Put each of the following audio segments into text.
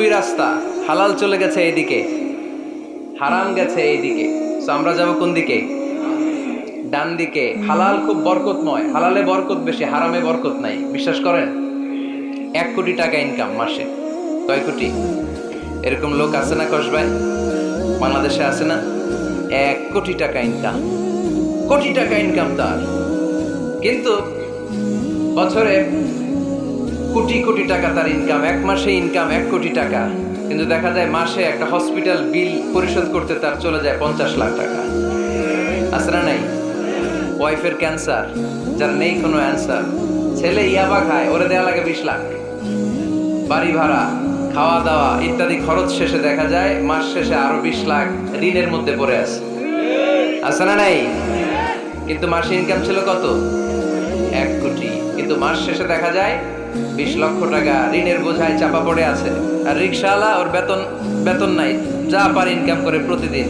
দুই রাস্তা, হালাল চলে গেছে এইদিকে, হারাম গেছে এইদিকে। তো আমরা যাব কোন দিকে? ডান দিকে। হালাল খুব বরকতময়, হালালে বরকত বেশি, হারামে বরকত নাই। বিশ্বাস করেন? 1 কোটি টাকা ইনকাম মাসে। কয় কোটি? এরকম লোক আছে না কসবায়? বাংলাদেশে আছে না? 1 কোটি টাকা ইনকাম, কোটি টাকা ইনকাম তার। কিন্তু বছরে কোটি কোটি টাকা তার ইনকাম, 1 মাসে ইনকাম 1 কোটি টাকা। কিন্তু দেখা যায় মাসে একটা হসপিটাল বিল পরিশোধ করতে তার চলে যায় 50 লাখ টাকা। আছে না নাই? ওয়াইফের ক্যান্সার, যার নেই কোনো অ্যান্সার। ছেলে ইয়াবা খায়, ওরে দেওয়া লাগে 20 লাখ। বাড়ি ভাড়া, খাওয়া দাওয়া ইত্যাদি খরচ শেষে দেখা যায় মাস শেষে আরো 20 লাখ ঋণের মধ্যে পড়ে আছে। আছে না নাই? কিন্তু মাসে ইনকাম ছিল কত? 1 কোটি। কিন্তু মাস শেষে দেখা যায় 20 লক্ষ টাকা ঋণের বোঝায় চাপা পড়ে আছে। আর রিক্সাওয়ালা, ওর বেতন নাই, যা পারে ইনকাম করে প্রতিদিন।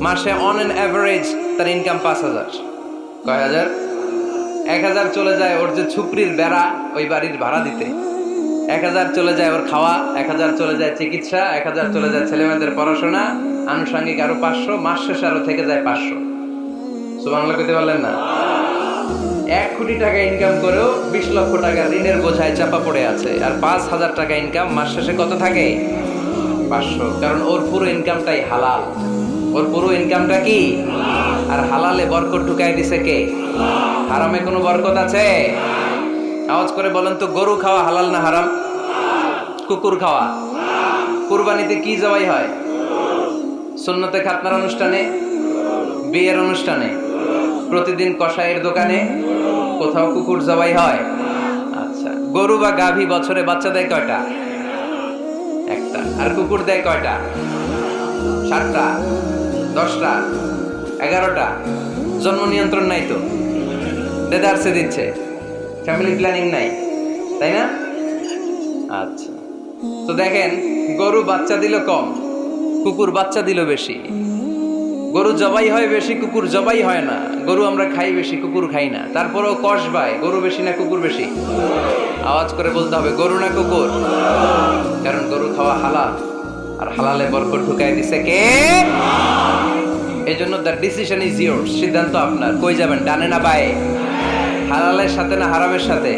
মাসে অন অ্যান অ্যাভারেজ তার ইনকাম 5,000। কয় হাজার? 1,000 চলে যায় ওর যে ছুপড়ির বেড়া, ওই বাড়ির ভাড়া দিতে। 1,000 চলে যায় ওর খাওয়া, 1,000 চলে যায় চিকিৎসা, 1,000 চলে যায় ছেলেমেয়েদের পড়াশোনা, আনুষঙ্গিক আরো 500, মাস শেষে আরো থেকে যায় 500। সুবহানাল্লাহ কইতে পারলেন না? 1 কোটি টাকা ইনকাম করেও 20 লক্ষ টাকা ঋণের বোঝায় চাপা পড়ে আছে। আর 5,000 টাকা ইনকাম, মাস শেষে কত থাকে? 500। কারণ ওর পুরো ইনকামটাই হালাল। ওর পুরো ইনকামটা কি? আর হালালে বরকত ঢুকাই দিছে কে? হারামে কোনো বরকত আছে? আওয়াজ করে বলেন তো, গরু খাওয়া হালাল না হারাম? কুকুর খাওয়া? কুরবানিতে কি জবাই হয়? সুন্নতে খাতনার অনুষ্ঠানে, বিয়ের অনুষ্ঠানে, প্রতিদিন কসাইয়ের দোকানে, কোথাও কুকুর জবাই হয়? আচ্ছা, গরু বা গাভী বছরে বাচ্চা দেয় কয়টা? একটা। আর কুকুর দেয় কয়টা? 7টা, 10টা, 11টা। জন্ম নিয়ন্ত্রণ নাই তো, দেদারসে দিচ্ছে, ফ্যামিলি প্ল্যানিং নাই, তাই না? আচ্ছা, তো দেখেন, গরু বাচ্চা দিল কম, কুকুর বাচ্চা দিল বেশি। গরু জবাই হয় বেশি, কুকুর জবাই হয় না। গরু আমরা খাই বেশি, কুকুর খাই না। তারপরেও কসবায় গরু বেশি না কুকুর বেশি? আওয়াজ করে বলতে হবে, গরু না কুকুর? কারণ গরু খাওয়া হালাল, আর হালালে বরকত ঢুকাই দিছে কে? এই জন্য দ্য ডিসিশন ইজ ইয়োরস। সিদ্ধান্ত আপনার। কই যাবেন, ডানে না বায়ে? হালালের সাথে না হারামের সাথে?